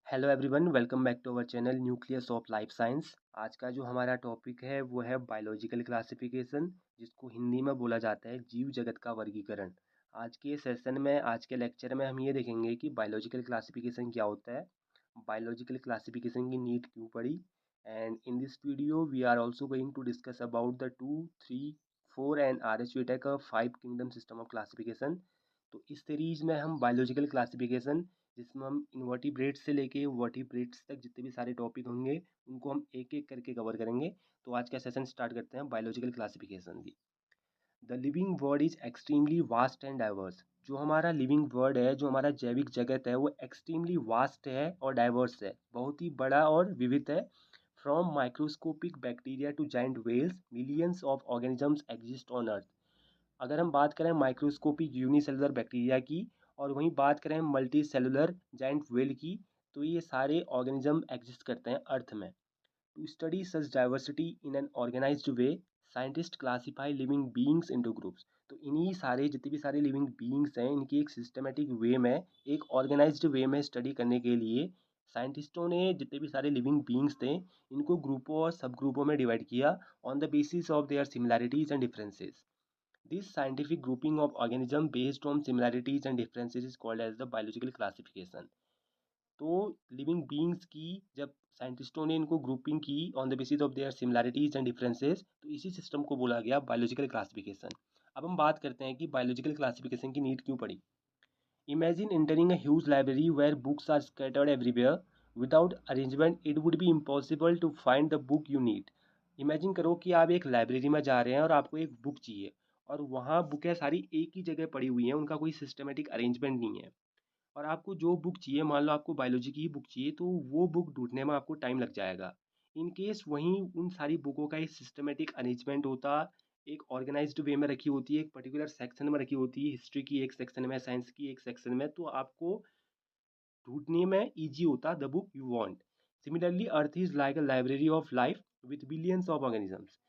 Hello everyone, welcome back to our channel nucleus of life science. आज का जो हमारा टॉपिक है वो है बायोलॉजिकल क्लासिफिकेशन, जिसको हिंदी में बोला जाता है जीव जगत का वर्गीकरण। आज के सेशन में, आज के लेक्चर में हम ये देखेंगे कि बायोलॉजिकल क्लासिफिकेशन क्या होता है, बायोलॉजिकल क्लासिफिकेशन की नीड क्यों पड़ी, and in this video we are also going to discuss about the 2, 3, 4 and RHVTA का 5 किंगडम सिस्टम ऑफ क्लासिफिकेशन। तो इस सीरीज में हम बायोलॉजिकल क्लासिफिकेशन, जिसमें हम इन्वर्टिब्रेट्स से लेके वर्टिब्रेट्स तक जितने भी सारे टॉपिक होंगे उनको हम एक एक करके कवर करेंगे। तो आज का सेशन स्टार्ट करते हैं बायोलॉजिकल क्लासिफिकेशन की। The living world is extremely vast and diverse. जो हमारा लिविंग वर्ल्ड है, जो हमारा जैविक जगत है, वो एक्सट्रीमली वास्ट है और डाइवर्स है, बहुत ही बड़ा और विविध है। From microscopic bacteria to giant whales, millions of organisms exist on earth. अगर हम बात करें माइक्रोस्कोपिक यूनिसेलुलर बैक्टीरिया की, और वहीं बात करें मल्टी सेलुलर जाइंट वेल की, तो ये सारे ऑर्गेनिज्म एग्जिस्ट करते हैं अर्थ में। To study such diversity in an organised way, scientist classify living beings into groups. तो इन्हीं सारे जितने भी सारे लिविंग बीइंग्स हैं, इनकी एक सिस्टमेटिक वे में, एक ऑर्गेनाइज्ड वे में स्टडी करने के लिए साइंटिस्टों ने जितने भी सारे लिविंग बीइंग्स थे, इनको ग्रुपों और सब ग्रुपों में डिवाइड किया on the basis of there similarities and differences. This scientific grouping of organisms based on similarities and differences is called as the biological classification. तो लिविंग बीइंग्स की जब साइंटिस्टों ने इनको ग्रुपिंग की on the basis of there similarities and differences, तो इसी system को बोला गया बायोलॉजिकल क्लासिफिकेशन। अब हम बात करते हैं कि बायोलॉजिकल क्लासिफिकेशन की नीड क्यों पड़ी। Imagine entering a huge library where books are scattered everywhere. Without arrangement, it would be impossible to find the book you need. Imagine करो कि आप एक लाइब्रेरी में जा रहे हैं और आपको एक बुक चाहिए, और वहाँ बुकें सारी एक ही जगह पड़ी हुई हैं, उनका कोई सिस्टमेटिक अरेंजमेंट नहीं है। और आपको जो बुक चाहिए, मान लो आपको बायोलॉजी की ही बुक चाहिए, तो वो बुक ढूंढने में आपको टाइम लग जाएगा। इन केस वहीं उन सारी बुकों का एक सिस्टमेटिक अरेंजमेंट होता, एक ऑर्गेनाइज्ड वे में रखी होती है, एक पर्टिकुलर सेक्शन में रखी होती है, हिस्ट्री की एक सेक्शन में, साइंस की एक सेक्शन में, तो आपको ढूंढने में ईजी होता the book you want. Similarly earth is like a library of life with billions of organisms.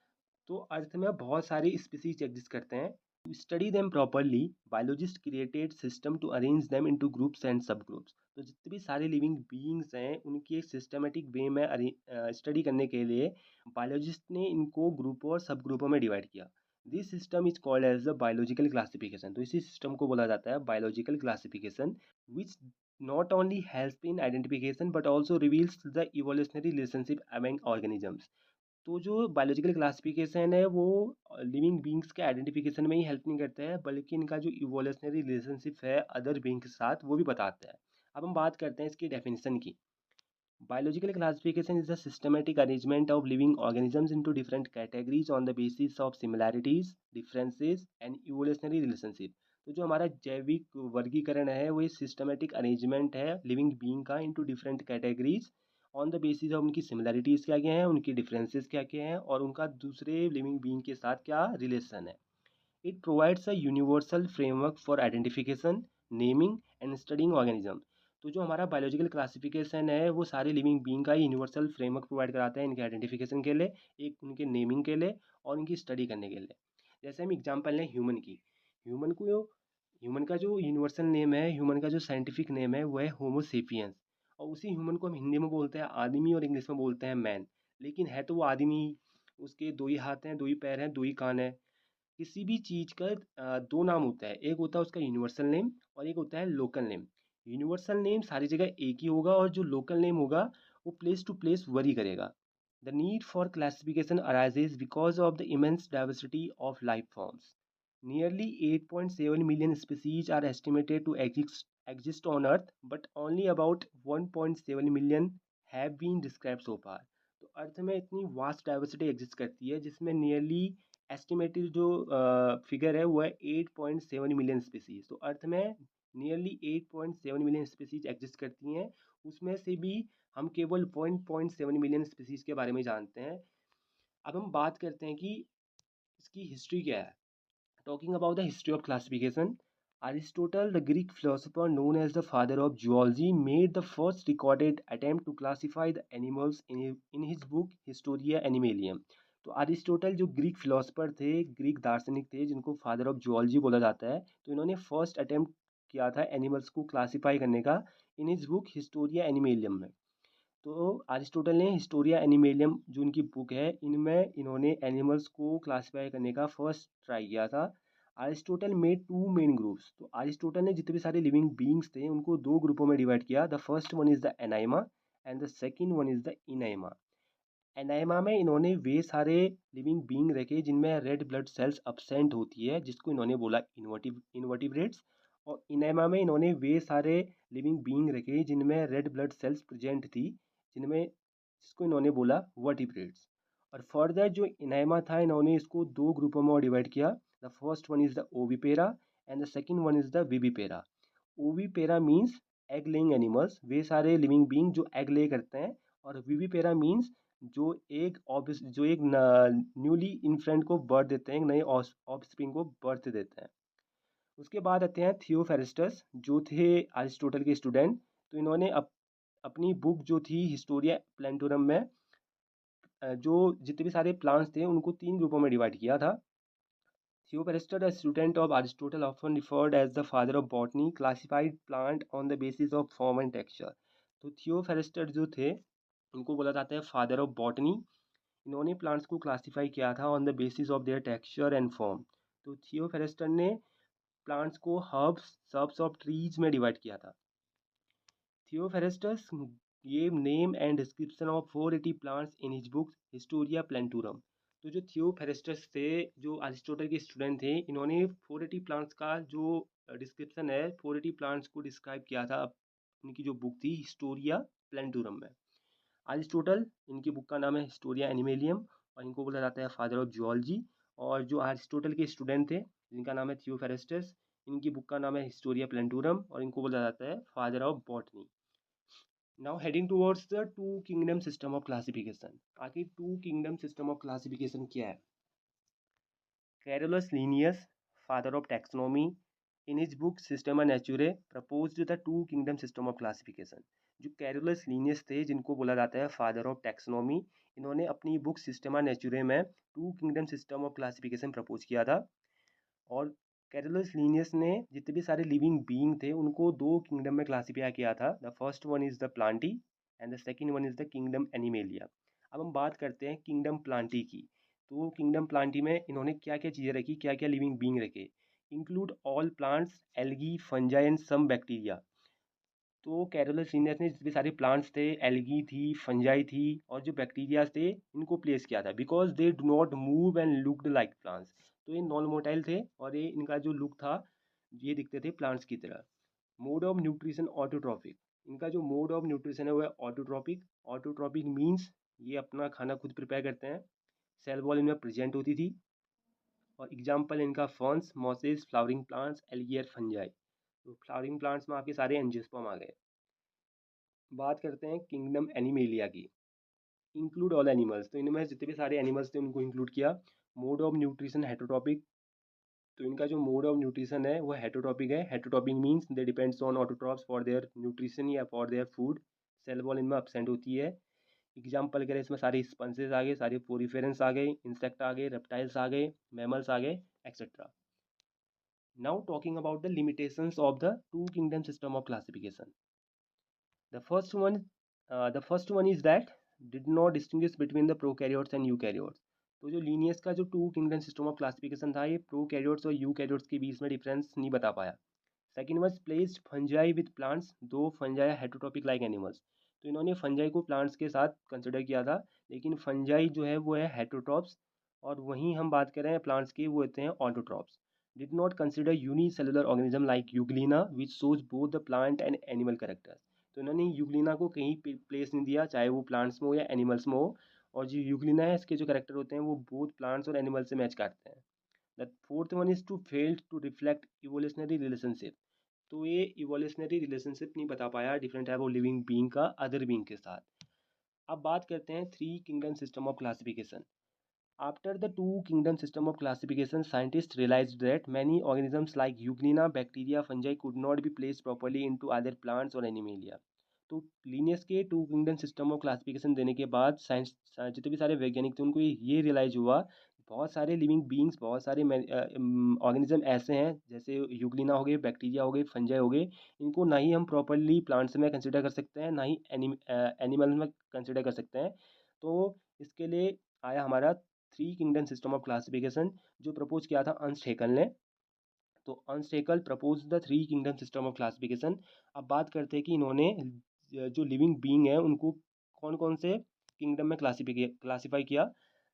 तो अर्थ में बहुत सारे स्पीसीज एग्जिस्ट करते हैं। To study them properly, biologist created system to arrange them into groups and sub groups. तो जितने भी सारे लिविंग बीइंग्स हैं, उनकी एक सिस्टमेटिक वे में स्टडी करने के लिए बायोलॉजिस्ट ने इनको ग्रुपों और सब ग्रुपों में डिवाइड किया। This system is called as the biological classification. तो इसी सिस्टम को बोला जाता है biological classification, which not only helps in identification but also reveals the evolutionary relationship among organisms। तो जो बायोलॉजिकल क्लासिफिकेशन है वो लिविंग बींग्स के आइडेंटिफिकेशन में ही हेल्प नहीं करता है, बल्कि इनका जो इवोल्यूशनरी रिलेशनशिप है अदर बींग के साथ, वो भी बताता है। अब हम बात करते हैं इसकी डेफिनेशन की। Biological classification is the systematic arrangement of living organisms into different categories on the basis of similarities, differences and evolutionary relationship। तो जो हमारा जैविक वर्गीकरण है, वो सिस्टमेटिक अरेंजमेंट है लिविंग बीइंग का into different categories on the basis of उनकी सिमिलैरिटीज़ क्या क्या हैं, उनकी डिफरेंसेस क्या क्या हैं, और उनका दूसरे लिविंग बीइंग के साथ क्या रिलेशन है। It provides a universal framework for identification, naming and studying organisms। तो जो हमारा बायोलॉजिकल क्लासिफिकेशन है, वो सारे लिविंग बीइंग का यूनिवर्सल फ्रेमवर्क प्रोवाइड कराता है इनके आइडेंटिफिकेशन के लिए, एक उनके नेमिंग के लिए और उनकी स्टडी करने के लिए। जैसे हम एग्जांपल लें ह्यूमन की। ह्यूमन को ह्यूमन का जो यूनिवर्सल नेम है, ह्यूमन का जो साइंटिफिक नेम है, वो है होमो सेपियंस। और उसी ह्यूमन को हम हिंदी में बोलते हैं आदमी और इंग्लिश में बोलते हैं मैन। लेकिन है तो वो आदमी, उसके दो ही हाथ हैं, दो ही पैर हैं, दो ही कान हैं। किसी भी चीज़ का दो नाम होता है, एक होता है उसका यूनिवर्सल नेम और एक होता है लोकल नेम। यूनिवर्सल नेम सारी जगह एक ही होगा, और जो लोकल नेम होगा वो प्लेस टू प्लेस वरी करेगा। The need for classification arises because of the immense diversity of life forms. Nearly 8.7 million species are estimated to exist on earth, but only about 1.7 million have been described so far. तो earth में इतनी vast diversity exist करती है, जिसमें nearly estimated जो figure है वो है 8.7 मिलियन स्पीसीज। तो अर्थ में नियरली 8.7 मिलियन स्पीसीज एग्जिस्ट करती हैं। उसमें से भी हम केवल 1.7 मिलियन स्पीसीज के बारे में जानते हैं। अब हम बात करते हैं कि इसकी हिस्ट्री क्या है। Talking about the history of classification, Aristotle, the Greek philosopher known as the father of zoology, made the first recorded attempt to classify the animals in his book Historia Animalium। तो Aristotle जो Greek philosopher थे, Greek दार्शनिक थे, जिनको father of zoology बोला जाता है, तो इन्होंने फर्स्ट अटेम्प्ट किया था एनिमल्स को क्लासीफाई करने का इन हिज बुक हिस्टोरिया एनिमेलियम में। तो अरिस्टोटल ने हिस्टोरिया एनिमेलियम जो इनकी बुक है, इनमें इन्होंने एनिमल्स को क्लासिफाई करने का फर्स्ट ट्राई किया था। Aristotle made two main groups. तो अरिस्टोटल ने जितने भी सारे लिविंग बींग्स थे उनको दो ग्रुपों में डिवाइड किया। The first one is the anaima and the second one is the enaima. Anaima में इन्होंने वे सारे लिविंग बींग रखे जिनमें रेड ब्लड सेल्स अब्सेंट होती है, जिसको इन्होंने बोला इन्वर्टिब्रेट्स। और इनाइमा में इन्होंने वे सारे लिविंग बींग रखे जिनमें रेड ब्लड सेल्स प्रेजेंट थी, जिसको इन्होंने बोला वर्टिब्रेट्स। और फर्दर जो इनाइमा था, इन्होंने इसको दो ग्रुपों में डिवाइड किया। The first one is the ovipara and the second one is the vivipara. Ovipara means egg laying animals, वे सारे लिविंग बींग जो एग ले करते हैं। और विविपेरा मीन्स जो एक न्यूली इन्फेंट को बर्थ देते हैं, एक नए ऑफस्प्रिंग को बर्थ देते हैं। उसके बाद आते हैं थियोफेरेस्टस, जो थे अरिस्टोटल के स्टूडेंट। तो इन्होंने अपनी बुक जो थी हिस्टोरिया प्लेंटोरम में जो जितने भी सारे प्लांट्स थे उनको तीन ग्रुपों में डिवाइड किया था। Theophrastus, a student of Aristotle, often referred as the father of botany, classified plant on the basis of form and texture. तो थियोफेरेस्टस जो थे उनको बोला जाता है फादर ऑफ बॉटनी। इन्होंने प्लांट्स को क्लासिफाई किया था on the basis of there texture and form. तो थियोफेरेस्टस ने प्लांट्स को हर्ब्स सर्ब्स ऑफ ट्रीज में डिवाइड किया था। थियोफेरेस्टस gave name and description of 480 plants in his book Historia Plantarum। तो जो थियोफेरेस्टस थे, जो अरिस्टोटल के स्टूडेंट थे, इन्होंने 480 प्लांट्स का जो डिस्क्रिप्शन है, 480 प्लांट्स को डिस्क्राइब किया था उनकी जो बुक थी हिस्टोरिया प्लेंटूरम में। अरिस्टोटल, इनकी बुक का नाम है हिस्टोरिया एनिमेलियम और इनको बोला जाता है फादर ऑफ जियोलॉजी। और जो अरिस्टोटल के स्टूडेंट थे जिनका नाम है थियोफेरेस्टस, इनकी बुक का नाम है हिस्टोरिया प्लेंटूरम और इनको बोला जाता है father of botany. Now heading towards the two kingdom system of classification. आखिर two kingdom system of classification क्या है? Carolus Linnaeus, father of taxonomy, in his book Systema Naturae proposed the two kingdom system of classification. जो Carolus Linnaeus थे, जिनको बोला जाता है father of taxonomy, इन्होंने अपनी बुक सिस्टमा नेचुरे में two kingdom system of classification propose किया था। और कैरोलस लीनियस ने जितने भी सारे लिविंग बीइंग थे उनको दो किंगडम में क्लासिफाई किया था। The first one is the Plantae and the second one is the kingdom animalia. अब हम बात करते हैं किंगडम प्लांटी की। तो किंगडम प्लांटी में इन्होंने क्या क्या चीज़ें रखी, क्या क्या लिविंग बीइंग रखे? Include all plants, algae, fungi and some bacteria. तो कैरोलस लीनियस ने जितने सारे प्लांट्स थे, एल्गी थी, फंजाई थी और जो बैक्टीरिया थे, इनको प्लेस किया था because they do not move and looked like plants. तो ये नॉन मोटाइल थे और ये इनका जो लुक था, ये दिखते थे प्लांट्स की तरह। Mode of nutrition autotrophic. इनका जो मोड ऑफ न्यूट्रिशन है वो है ऑटोट्रॉपिक। ऑटोट्रॉपिक मीन्स ये अपना खाना खुद प्रिपेयर करते हैं। सेल वॉल इनमें प्रेजेंट होती थी। और एग्जाम्पल इनका ferns, mosses, flowering plants, algae और फंजाई। तो फ्लावरिंग प्लांट्स में आपके सारे एंजियोस्पर्म आ गए। बात करते हैं किंगडम एनिमेलिया की। Include all animals. तो इनमें जितने भी सारे एनिमल्स थे उनको इंक्लूड किया। Mode of nutrition heterotrophic. तो इनका जो मोड ऑफ न्यूट्रिशन है वो हेटरोटॉपिक है। Heterotrophic means they depends on autotrophs for their nutrition या for their food. Cell wall इनमें अपसेंट होती है। एग्जाम्पल करें, इसमें सारे स्पंसेस आ गए, सारे पोरीफेरेंस आ गए, इंसेक्ट आ गए, रेप्टाइल्स आ गए, मैमल्स आ गए, etcetera. Now talking about the limitations of the two kingdom system of classification. The first one, the first one is that did not distinguish between the prokaryotes and eukaryotes। तो जो Linnaeus का जो two kingdom system of classification था, ये prokaryotes और eukaryotes के बीच में difference नहीं बता पाया। Second was placed fungi with plants, दो फंजाई हेटरोटॉपिक लाइक एनिमल्स। तो इन्होंने फंजाई को प्लांट्स के साथ कंसिडर किया था, लेकिन फंजाई जो है वो है हेटरोट्रॉप्स और वहीं हम बात कर रहे हैं प्लांट्स की, वो होते हैं autotrophs. Did not consider unicellular organism like Euglena which shows both the plant and animal characters. तो इन्होंने यूग्लिना को कहीं प्लेस नहीं दिया, चाहे वो प्लांट्स में हो या एनिमल्स में हो। और जो यूग्लिना है, इसके जो कैरेक्टर होते हैं वो बोथ प्लांट्स और एनिमल्स से मैच करते हैं। The fourth one is to failed to reflect evolutionary relationship. तो ये इवोल्यूशनरी रिलेशनशिप नहीं बता पाया different type of living being का अदर बीइंग के साथ। अब बात करते हैं three kingdom system of classification. After the two kingdom system of classification, scientists realized that many organisms like Euglena, bacteria, fungi could not be placed properly into either plants or animalia। तो Linnaeus के two kingdom system of classification देने के बाद science जितने भी सारे वैज्ञानिक थे उनको ये रियलाइज हुआ बहुत सारे लिविंग बीइंग्स, बहुत सारे ऑर्गेनिज्म ऐसे हैं, जैसे यूग्लिना हो गए, बैक्टीरिया हो गए, फंजाई हो गए। इनको ना ही हम प्रॉपरली प्लांट्स में कंसिडर कर सकते हैं, ना ही एनिमल में कंसिडर कर सकते हैं। तो इसके लिए आया हमारा three kingdom system of classification, जो प्रपोज किया था अर्नस्ट हैकल ने। तो Ernst Haeckel propose the three kingdom system of classification. अब बात करते हैं कि इन्होंने जो लिविंग बीइंग है उनको कौन कौन से किंगडम में क्लासीफाई किया।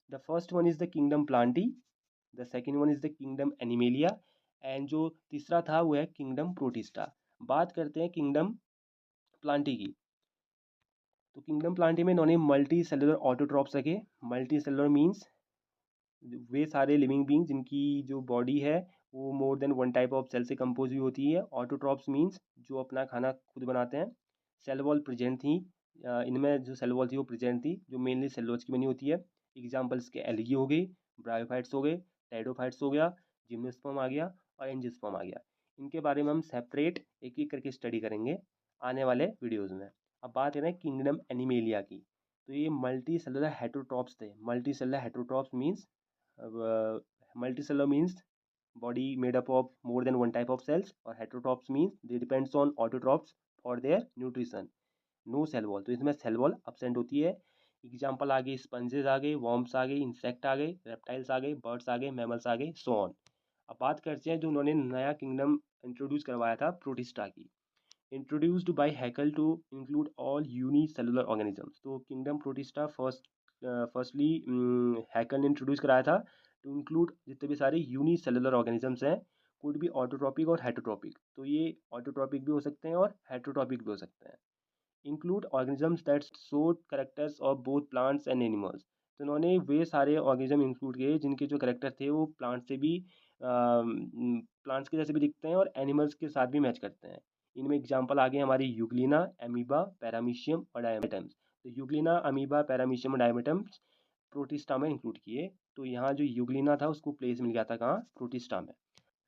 The first one is the kingdom Plantae, the second one is the kingdom animalia, and जो तीसरा था वो है किंगडम प्रोटिस्टा। बात करते हैं किंगडम प्लांटी की। तो किंगडम प्लांटी में इन्होंने मल्टी सेलुलर ऑटोट्रॉप्स रखे। मल्टी सेलुलर मीन्स वे सारे लिविंग बींग जिनकी जो बॉडी है वो more than one type of cell से कंपोज हुई होती है। ऑटोट्रॉप्स मीन्स जो अपना खाना खुद बनाते हैं। सेल वॉल प्रेजेंट थी, इनमें जो सेल वॉल थी वो प्रेजेंट थी, जो मेनली सेलुलोज की बनी होती है। एग्जाम्पल्स के एल्गी हो गई, ब्रायोफाइट्स हो गए, टेडोफाइट्स हो गया, जिम्नोस्पर्म आ गया और एंजियोस्पर्म आ गया। इनके बारे में हम सेपरेट एक एक करके स्टडी करेंगे आने वाले वीडियोज़ में। अब बात करें किंगडम एनिमेलिया की। तो ये मल्टी सेलुलर हेटरोट्रॉप्स थे। Multi cellular heterotrophs means multicellular means body made up of more than one type of cells, और heterotrophs means they depends on autotrophs for their nutrition. No cell wall, तो इसमें cell wall absent होती है। Example आ गए sponges आ गए, worms आ गए, insect आ गए, reptiles आ गए, बर्ड्स आ गए, मैमल्स आ गए, सो ऑन। अब बात करते हैं जो उन्होंने नया किंगडम इंट्रोड्यूस करवाया था प्रोटिस्टा की। introduced by Haeckel to include all unicellular organisms। तो किंगडम प्रोटिस्टा फर्स्टली हैकल ने इंट्रोड्यूस कराया था टू इंक्लूड जितने भी सारे यूनिसेलुलर ऑर्गेनिजम्स हैं, कुड भी ऑटोट्रॉपिक और हेटरोट्रॉपिक। तो ये ऑटोट्रॉपिक भी हो सकते हैं और हेटरोट्रॉपिक भी हो सकते हैं। Include organisms that show characters of both plants and animals. तो उन्होंने वे सारे ऑर्गेनिज्म इंक्लूड किए जिनके जो करेक्टर थे वो प्लांट से भी प्लांट्स के जैसे भी दिखते हैं और एनिमल्स के साथ भी मैच करते हैं। इनमें एग्जांपल आ गए हमारी यूग्लिना, एमीबा, पैरामीशियम और डायमेटम्स। तो यूग्लिना, अमीबा, पैरामीशियम और डायमेटम्स प्रोटिस्टा में इंक्लूड किए। तो यहाँ जो यूग्लिना था उसको प्लेस मिल गया था कहाँ, प्रोटिस्टा में।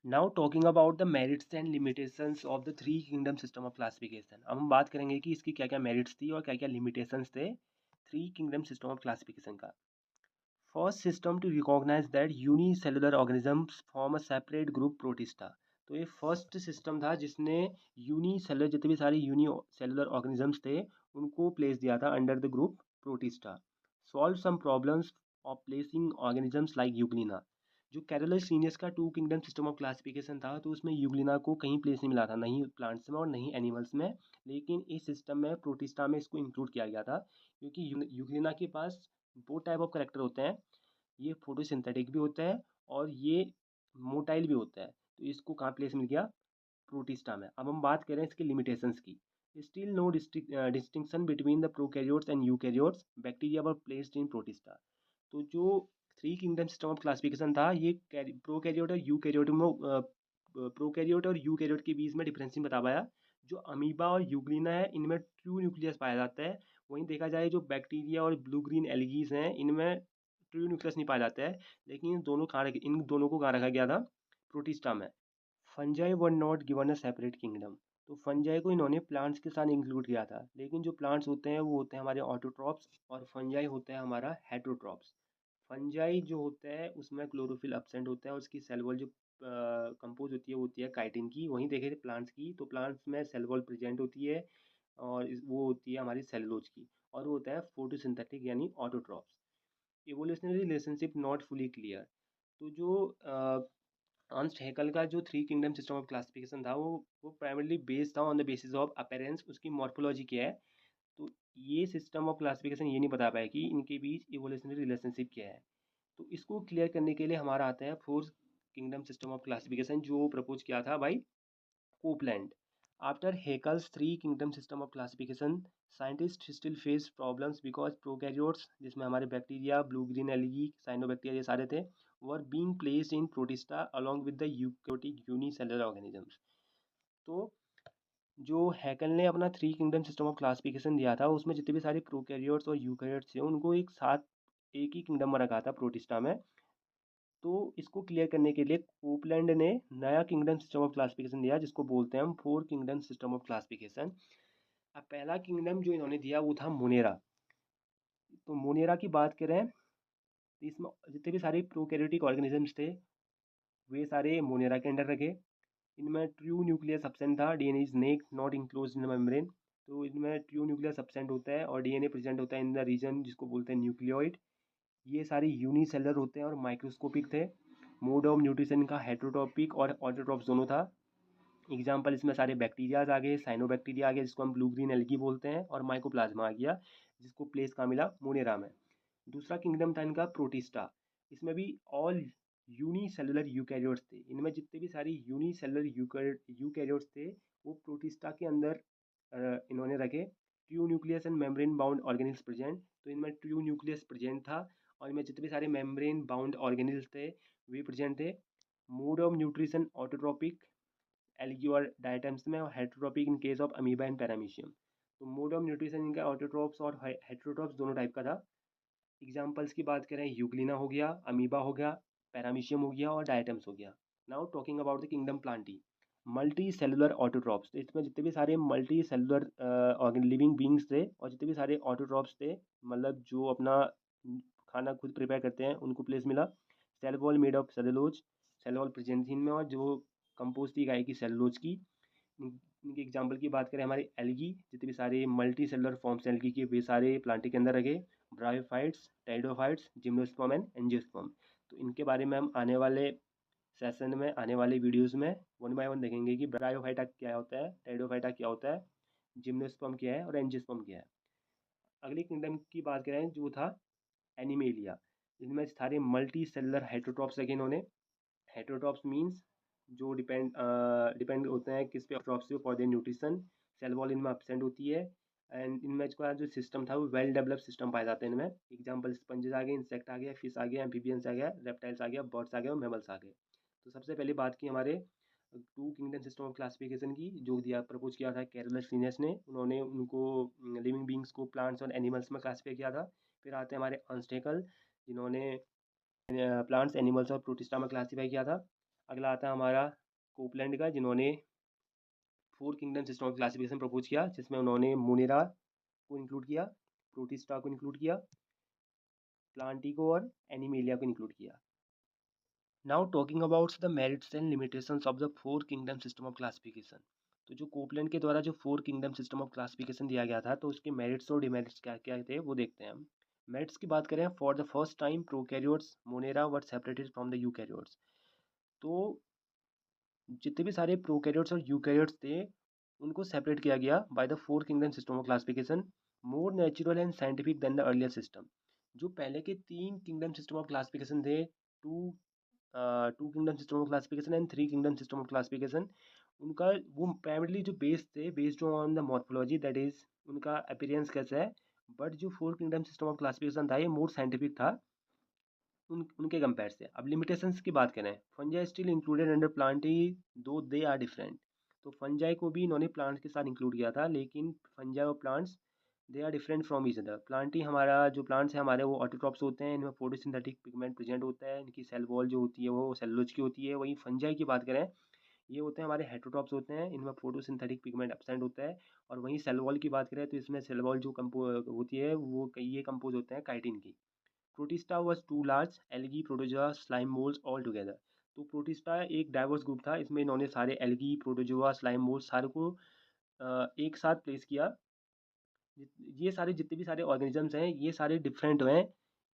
Now talking about the merits and limitations of the three kingdom system of classification. अब हम बात करेंगे कि इसकी क्या क्या मेरिट्स थी और क्या क्या लिमिटेशंस थे three kingdom system of classification का। First system to recognise that unicellular organisms form a separate group Protista. तो ये फर्स्ट सिस्टम था जिसने यूनिसेलुलर जितने भी सारे यूनिसेलुलर ऑर्गेनिजम्स थे उनको प्लेस दिया था under the group Protista. Solve some problems of placing organisms like Euglena. जो कैरोलस लीनियस का two kingdom system of classification था तो उसमें यूग्लिना को कहीं प्लेस नहीं मिला था, नहीं प्लांट्स में और नहीं एनिमल्स में। लेकिन इस सिस्टम में प्रोटिस्टा में इसको इंक्लूड किया गया था क्योंकि यूग्लिना के पास दो टाइप ऑफ करेक्टर होते हैं। ये फोटोसिंथेटिक भी होता है और ये मोटाइल भी होता है। तो इसको कहाँ प्लेस मिल गया, प्रोटिस्टा में। अब हम बात करें इसके लिमिटेशंस की। Still no distinction between the prokaryotes and eukaryotes, bacteria were placed in Protista. तो जो three kingdom system of classification था ये प्रोकैरियोट और यूकैरियोट में प्रोकैरियोट और यूकैरियोट के बीच में डिफरेंस बता पाया। जो अमीबा और यूग्लिना है इनमें ट्रू न्यूक्लियस पाया जाता है। वहीं देखा जाए जो बैक्टीरिया और ब्लू ग्रीन एल्गीज हैं इनमें ट्रू न्यूक्लियस नहीं पाया जाता है। लेकिन इन दोनों को कहाँ रखा गया था, प्रोटिस्टा में। Fungi were not given a separate kingdom. तो फंजाई को इन्होंने प्लांट्स के साथ इंक्लूड किया था, लेकिन जो प्लांट्स होते हैं वो होते हैं हमारे ऑटोट्रॉप्स और फंजाई होता है हमारा हेटरोट्रॉप्स। फंजाई जो होता है उसमें क्लोरोफिल एब्सेंट होता है, उसकी सेल वॉल जो कंपोज होती है काइटिन की। वहीं देखे थे प्लांट्स की, तो प्लांट्स में सेल वॉल प्रेजेंट होती है और वो होती है हमारी सेलुलोज की, और वो होता है फोटोसिंथेटिक यानी autotrophs. Evolutionary relationship not fully clear. तो जो अर्नस्ट हैकल का जो three kingdom system of classification था वो प्राइमरली बेस्ड था on the basis of appearance, उसकी मॉर्फोलॉजी क्या है। तो ये सिस्टम ऑफ क्लासिफिकेशन ये नहीं बता पाया कि इनके बीच इवोल्यूशनरी रिलेशनशिप क्या है। तो इसको क्लियर करने के लिए हमारा आता है fourth kingdom system of classification जो प्रपोज किया था by Copeland. After Haeckel's three kingdom system of classification, scientists still face problems because prokaryotes जिसमें हमारे bacteria, blue green algae, cyanobacteria ये सारे थे, were being placed in protista along with the eukaryotic unicellular organisms। तो जो हैकल ने अपना three kingdom system of classification दिया था उसमें जितने भी सारे प्रोकैरियोट्स और यूकैरियोट्स थे उनको एक साथ एक ही किंगडम में रखा था, प्रोटिस्टा में। तो इसको क्लियर करने के लिए कोपलैंड ने नया किंगडम सिस्टम ऑफ क्लासिफिकेशन दिया जिसको बोलते हैं हम four kingdom system of classification. अब पहला किंगडम जो इन्होंने दिया वो था मोनेरा। तो मोनेरा की बात करें इसमें जितने भी सारे प्रोकैरियोटिक ऑर्गेनिजम्स थे वे सारे मोनेरा के अंडर रखे। इनमें ट्रू न्यूक्लियर सब्सटेंस था, DNA is neck not enclose in membrane. तो इनमें ट्रू न्यूक्लियर सब्सटेंस होता है और डीएनए प्रेजेंट होता है इन द रीजन जिसको बोलते हैं न्यूक्लियोइड। ये सारे यूनिसेलर होते हैं और माइक्रोस्कोपिक थे। मोड ऑफ न्यूट्रिशन का हेट्रोटॉपिक और ऑटोट्रॉप्स दोनों था। एग्जाम्पल इसमें सारे बैक्टीरियाज आ गए, साइनोबैक्टीरिया आ गया जिसको हम ब्लू ग्रीन एल्गी बोलते हैं, और माइकोप्लाज्मा आ गया जिसको प्लेस कहाँ मिला, मोनेरा में। दूसरा किंगडम था इनका प्रोटिस्टा। इसमें भी ऑल यूनिसेलुलर यूकैरियोट्स थे। इनमें जितने भी सारी यूनिसेलुलर यूकैरियोट्स थे वो प्रोटिस्टा के अंदर इन्होंने रखे। True nucleus and membrane bound organelles present. तो इनमें ट्रू न्यूक्लियस प्रेजेंट था और इनमें जितने भी सारे मेम्ब्रेन बाउंड ऑर्गेनिल्स थे वे प्रेजेंट थे। Mode of nutrition autotrophic algae और डायटम्स में, और heterotrophic in case of amoeba and paramecium. तो मोड ऑफ न्यूट्रिशन इनका ऑटोट्रॉप्स और हेट्रोट्रॉप्स दोनों टाइप का था। एग्जाम्पल्स की बात करें, यूग्लिना हो गया, अमीबा हो गया, पैरामीशियम हो गया और डायटम्स हो गया। Now talking about the kingdom Plantae, multi cellular autotrophs. तो इसमें जितने भी सारे मल्टी सेलुलर लिविंग बींग्स थे और जितने भी सारे ऑटोट्रॉप्स थे, मतलब जो अपना खाना खुद प्रिपेयर करते हैं, उनको प्लेस मिला। Cell wall made of cellulose, cell wall present थी इनमें, और जो कंपोज थी गाय की सेलुलोज की। इनके एग्जाम्पल की बात करें, हमारे एल्गी, जितने भी सारे मल्टी सेलुलर फॉर्म्स एल्गी के वे सारे प्लांटी के अंदर रखे। Bryophytes, pteridophytes, gymnosperm and angiosperm. तो इनके बारे में हम आने वाले सेशन में, आने वाले वीडियोस में वन बाय वन देखेंगे कि ब्रायोफाइटा क्या होता है, टेरिडोफाइटा क्या होता है, जिम्नोस्पर्म क्या है और एंजियोस्पर्म क्या है। अगली किंगडम की बात करें जो था एनिमेलिया। इनमें सारे मल्टी सेलुलर हेटरोट्रॉप्स रखे इन्होंने। हेटरोट्रॉप्स मीन्स जो डिपेंड होते हैं किस पे, ट्रॉप्स पे, for their nutrition. Cell wall इनमें एब्सेंट होती है एंड इनमें इसका जो सिस्टम था वो वेल डेवलप्ड सिस्टम पाए जाते हैं इनमें। एग्जाम्पल स्पंजेस आ गए, इंसेक्ट आ गया, फिश आ गया, एम्फीबियंस आ गया, रेप्टाइल्स आ गया, बर्ड्स आ गए और मैमल्स आ गए। तो सबसे पहले बात की हमारे two kingdom system of classification की, जो दिया प्रपोज किया था कैरोलस लिनियस ने। उन्होंने उनको लिविंग बींग्स को प्लांट्स और एनिमल्स में क्लासीफाई किया था। फिर आते हैं हमारे ऑन्स्टेकल, जिन्होंने प्लांट्स, एनिमल्स और प्रोटिस्टा में क्लासीफाई किया था। अगला आता है हमारा कोपलैंड का, जिन्होंने four kingdom system of classification propose किया, जिसमें उन्होंने मोनेरा को इंक्लूड किया, प्रोटिस्टा को इंक्लूड किया, प्लांटी को और एनिमेलिया को इंक्लूड किया। Now talking about the merits and limitations of the four kingdom system of classification. तो जो कोपलैंड के द्वारा जो four kingdom system of classification दिया गया था, तो उसके मेरिट्स और डिमेरिट्स क्या क्या थे वो देखते हैं हम। मेरिट्स की बात करें, for the first time prokaryotes Monera were separated from the eukaryotes. तो जितने भी सारे प्रोकैरियोट्स और यूकैरियोट्स थे उनको सेपरेट किया गया by the four kingdom system of classification, more natural and scientific than the earlier system. जो पहले के तीन किंगडम सिस्टम ऑफ क्लासिफिकेशन थे, two two kingdom system of classification and three kingdom system of classification, उनका वो primarily जो base थे based on the morphology, that is उनका अपीयरेंस कैसा है। बट जो four kingdom system of classification था ये मोर साइंटिफिक था उनके कंपेयर से। अब लिमिटेशंस की बात करें, fungi still included under Plantae दो दे आर डिफरेंट। तो फंजाई को भी इन्होंने प्लांट्स के साथ इंक्लूड किया था, लेकिन फंजाई और plants they are different from each other. Plantae हमारा जो प्लांट्स है हमारे वो ऑटोट्रॉप्स होते हैं, इनमें फोटोसिंथेटिक पिगमेंट प्रेजेंट होता है, इनकी सेल वॉल जो होती है वो सेलुलोज की होती है। वहीं फंजाई की बात करें, ये होते हैं हमारे हेटरोट्रॉप्स होते हैं, इनमें फोटोसिंथेटिक पिगमेंट एब्सेंट होता है। और वहीं सेल वॉल की बात करें तो इसमें सेल वॉल जो कंपो होती है वो ये कंपोज होते हैं काइटिन की। Protista was two large algae, protozoa, slime molds all together। तो प्रोटिस्टा एक डाइवर्स ग्रुप था, इसमें इन्होंने सारे एल्गी, प्रोटोजोआ, स्लाइम मोल्ड सारे को एक साथ प्लेस किया। ये सारे जितने भी सारे ऑर्गेनिजम्स हैं ये सारे डिफरेंट हैं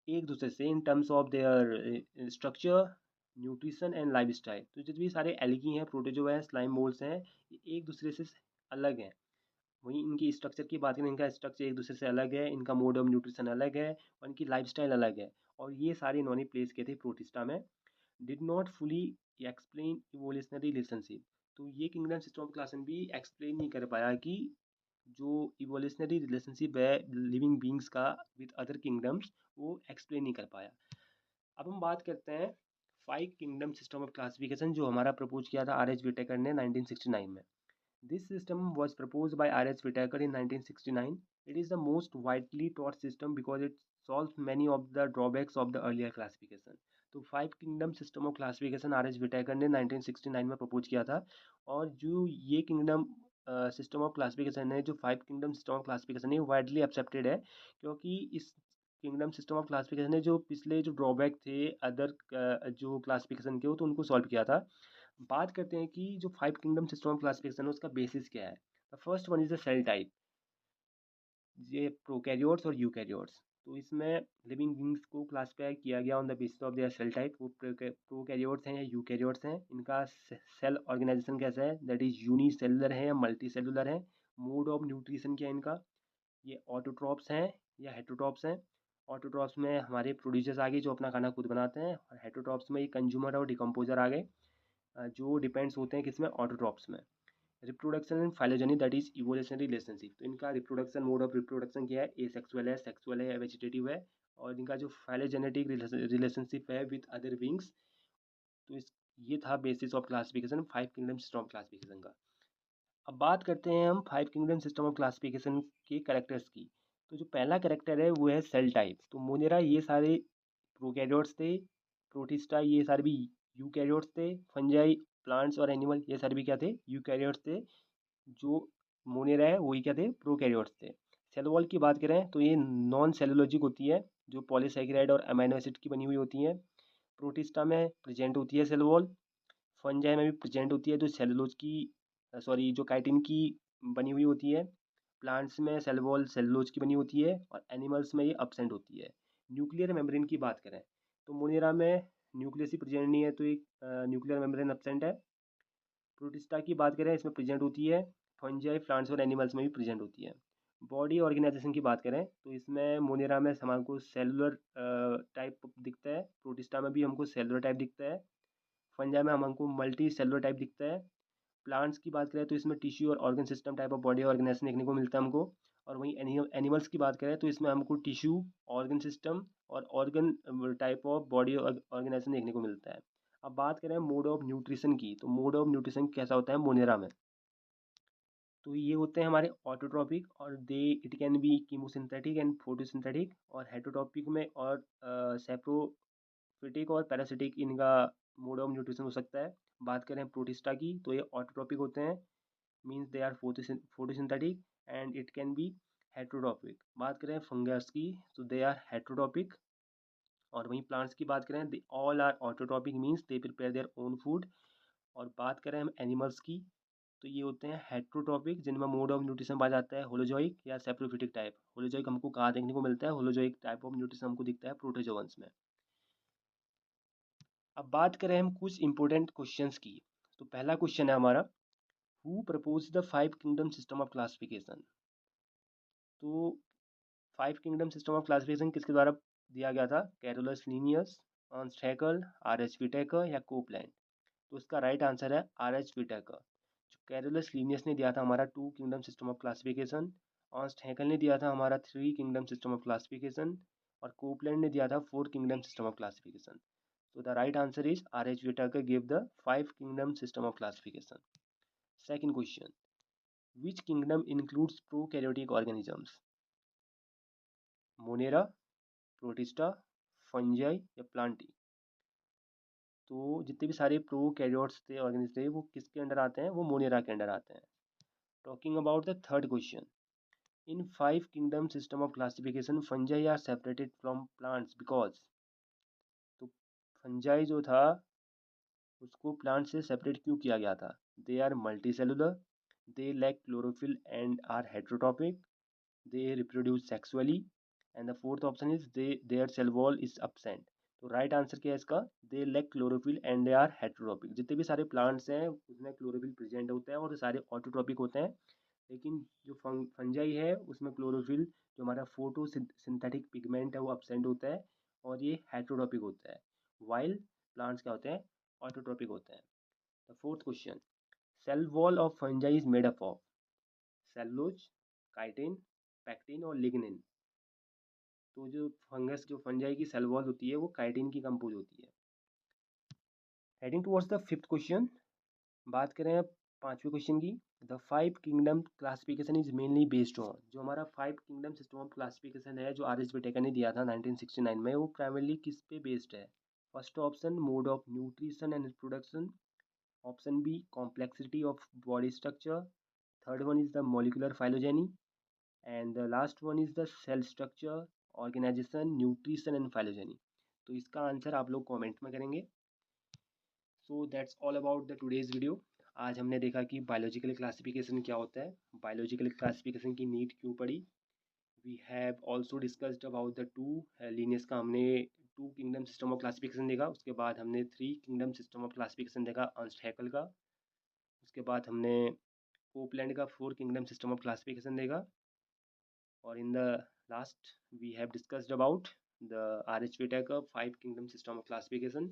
एक दूसरे से in terms of their structure, nutrition and life style. तो जितने भी सारे एल्गी हैं, प्रोटोजोआ हैं, स्लाइम मोल्ड्स हैं, ये एक दूसरे से अलग हैं। वहीं इनकी स्ट्रक्चर की बात करें, इनका स्ट्रक्चर एक दूसरे से अलग है, इनका मोड ऑफ न्यूट्रिशन अलग है और इनकी लाइफस्टाइल अलग है। और ये सारे इन्होंने प्लेस किए थे प्रोटिस्टा में। Did not fully explain evolutionary relationship. तो ये किंगडम सिस्टम ऑफ क्लासन भी एक्सप्लेन नहीं कर पाया कि जो इवोल्यूशनरी रिलेशनशिप है लिविंग बींग्स का विद अदर किंगडम्स, वो एक्सप्लेन नहीं कर पाया। अब हम बात करते हैं five kingdom system of classification, जो हमारा प्रपोज किया था आर एच विटेकर ने 1969 में। This system was proposed by R. H. Whitaker in 1969. It is the most widely taught system because it solves many of the drawbacks of the earlier classification. तो five kingdom system of classification R H Whittaker ने 1969 में propose किया था। और जो ये kingdom system of classification है, जो five kingdom system of classification है, वाइडली एक्सेप्टेड है, क्योंकि इस किंगडम सिस्टम ऑफ क्लासिफिकेशन है जो पिछले जो ड्रॉबैक थे अदर जो क्लासिफिकेशन के, तो उनको सॉल्व किया था। बात करते हैं कि जो 5 किंगडम सिस्टम ऑफ क्लासिफिकेशन है उसका बेसिस क्या है। The first one is the cell type, ये प्रोकैरियोट्स और यूकैरियोट्स। तो इसमें लिविंग बींग्स को क्लासिफाई किया गया on the basis of their cell type. वो प्रोकैरियोट्स हैं या यूकैरियोट्स हैं। इनका सेल ऑर्गेनाइजेशन कैसा है, दैट इज यूनिसेलुलर है या मल्टी सेलुलर है। मोड ऑफ न्यूट्रिशन क्या है इनका, ये ऑटोट्रॉप्स हैं या हेटरोट्रॉप्स हैं। ऑटोट्रॉप्स में हमारे प्रोड्यूसर्स आ गए जो अपना खाना खुद बनाते हैं, और हेटरोट्रॉप्स में ये कंज्यूमर और डिकम्पोजर आ गए जो डिपेंड्स होते हैं किसमें, ऑटोट्रॉप्स में। Reproduction and phylogeny, that is evolutionary relationship. तो इनका रिप्रोडक्शन, मोड ऑफ रिप्रोडक्शन क्या है, एसेक्सुअल है, सेक्सुअल है या वेजिटेटिव है। और इनका जो फाइलोजेनेटिक रिलेशनशिप है विद अदर बींग्स। तो इस ये था basis of classification 5 kingdom system of classification का। अब बात करते हैं हम 5 किंगडम सिस्टम ऑफ क्लासिफिकेशन के कैरेक्टर्स की। तो जो पहला कैरेक्टर है वो है सेल टाइप। तो मोनेरा ये सारे प्रोकैरियोट्स थे, प्रोटिस्टा ये सारे भी यूकैरियोट्स थे, फंजाई प्लांट्स और एनिमल ये सारे भी क्या थे, यूकैरियोट्स थे। जो मोनेरा है वही क्या थे, प्रोकैरियोट्स थे। सेल वॉल की बात करें तो ये नॉन सेलुलोजिक होती है, जो पॉलीसैकेराइड और अमीनो एसिड की बनी हुई होती है। प्रोटिस्टा में प्रेजेंट होती है सेल वॉल। फंजाई में भी प्रेजेंट होती है, जो सेलुलोज की सॉरी जो काइटिन की बनी हुई होती है। प्लांट्स में सेल वॉल सेलुलोज की बनी होती है, और एनिमल्स में ये अब्सेंट होती है। न्यूक्लियर मेम्ब्रेन की बात करें तो मोनेरा में न्यूक्लियस ही प्रेजेंट नहीं है, तो एक न्यूक्लियर मेम्ब्रेन अब्सेंट है। प्रोटिस्टा की बात करें इसमें प्रेजेंट होती है। फंजाई प्लांट्स और एनिमल्स में भी प्रेजेंट होती है। बॉडी ऑर्गेनाइजेशन की बात करें तो इसमें मोनेरा में हमारे को सेलुलर टाइप दिखता है, प्रोटिस्टा में भी हमको सेलुलर टाइप दिखता है, फंजाई में हमको मल्टी सेलुलर टाइप दिखता है। प्लांट्स की बात करें तो इसमें टिश्यू और organ system type of body organisation देखने को मिलता है हमको। और वहीं एनिमल्स की बात करें तो इसमें हमको टिश्यू, ऑर्गन सिस्टम और organ type of body organisation देखने को मिलता है। अब बात करें मोड ऑफ न्यूट्रिशन की, तो मोड ऑफ न्यूट्रिशन कैसा होता है मोनेरा में। तो ये होते हैं हमारे ऑटोट्रॉपिक, और they it can be chemosynthetic and photosynthetic. और हेटरोट्रॉपिक में और सेप्रोफिटिक और पैरासिटिक इनका मोड ऑफ न्यूट्रिशन हो सकता है। बात करें प्रोटिस्टा की तो ये ऑटोट्रॉपिक होते हैं, means they are photosynthetic and it can be heterotropic। बात करें फंगस की तो दे आर heterotropic। और वहीं प्लांट्स की बात करें they all are autotrophic, means they prepare their own food. और बात करें हम एनिमल्स की तो ये होते हैं हेट्रोट्रॉपिक, जिनमें मोड ऑफ न्यूट्रिशन पाया जाता है होलोजोइक या सेप्रोफिटिक टाइप। होलोजोइक हमको कहाँ देखने को मिलता है, होलोजोइक टाइप ऑफ न्यूट्रिशन हमको दिखता है प्रोटोजोअन्स में। अब बात करें हम कुछ इंपॉर्टेंट क्वेश्चंस की। तो पहला क्वेश्चन है हमारा, who propose the 5 kingdom system of classification. तो 5 किंगडम सिस्टम ऑफ क्लासिफिकेशन किसके द्वारा दिया गया था, Carolus Linnaeus, Ernst Haeckel, R H Whittaker या कोपलैंड। तो इसका राइट आंसर है आर एच विटेकर। जो कैरोलस लीनियस ने दिया था हमारा 2 kingdom system of classification, Ernst Haeckel ने दिया था हमारा 3 किंगडम सिस्टम ऑफ क्लासिफिकेशन, और कोपलैंड ने दिया था 4 kingdom system of classification. So the right answer is R.H. Whitaker gave the 5 kingdom system of classification. Second question, which kingdom includes prokaryotic organisms? Monera, protista, fungi या Plantae. तो जितने भी सारे prokaryotes थे, ऑर्गेनिज्म थे, वो किसके अंडर आते हैं, वो मोनेरा के अंडर आते हैं। Talking about the third question, in 5 kingdom system of classification fungi are separated from plants because. तो फंजाई जो था उसको प्लांट से सेपरेट क्यों किया गया था, they are multi cellular, they lack chlorophyll and are heterotrophic, they reproduce sexually, and the fourth option is their cell wall is absent। तो राइट आंसर क्या है इसका, they lack chlorophyll and they are heterotrophic. जितने भी सारे plants हैं उसमें chlorophyll present होता है और सारे ऑटोट्रॉपिक होते हैं। लेकिन जो फंजाई है उसमें क्लोरोफिल जो हमारा फोटो सिंथेटिक पिगमेंट है वो absent होता है, और ये हेट्रोट्रॉपिक होता है। वाइल प्लांट्स क्या होते हैं, ऑटोट्रॉपिक होते हैं। The fourth question, cell wall of fungi is made up of cellulose, chitin, pectin और लिग्निन। तो जो फंगस जो फंजाई की सेल वॉल होती है वो काइटिन की कंपोज होती है। Heading towards the fifth question, बात करें अब पांचवें क्वेश्चन की। The 5 kingdom classification is mainly based on, जो हमारा 5 किंगडम सिस्टम ऑफ क्लासिफिकेशन है जो आर एच विटेकर ने दिया था 1969 में, वो प्राइमरली किस पे बेस्ड है। First option mode of nutrition and reproduction, option B complexity of body structure, third one is the molecular phylogeny, and the last one is the cell structure, organisation, nutrition and phylogeny. तो इसका answer आप लोग comment में करेंगे। So that's all about the today's video. आज हमने देखा कि बायोलॉजिकल क्लासिफिकेशन क्या होता है, बायोलॉजिकल क्लासिफिकेशन की नीड क्यों पड़ी। We have also discussed about the two Linnaeus का, हमने two kingdom system of classification देखा। उसके बाद हमने three kingdom system of classification देखा अर्नस्ट हैकेल का। उसके बाद हमने कोपलैंड का four kingdom system of classification देखा। और in the last we have discussed about the R H. Whittaker five kingdom system of classification.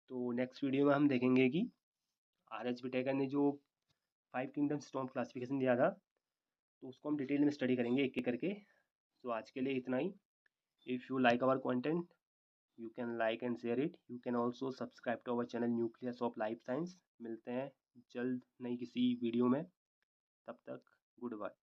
तो नेक्स्ट वीडियो में हम देखेंगे कि आर.एच. व्हिटेकर ने जो five kingdom system of classification दिया था, तो उसको हम डिटेल में स्टडी करेंगे एक एक करके। तो आज के लिए इतना ही। If you like our content, you can like and share it. You can also subscribe to our channel Nucleus of Life Science। मिलते हैं जल्द नई किसी वीडियो में, तब तक गुड बाय।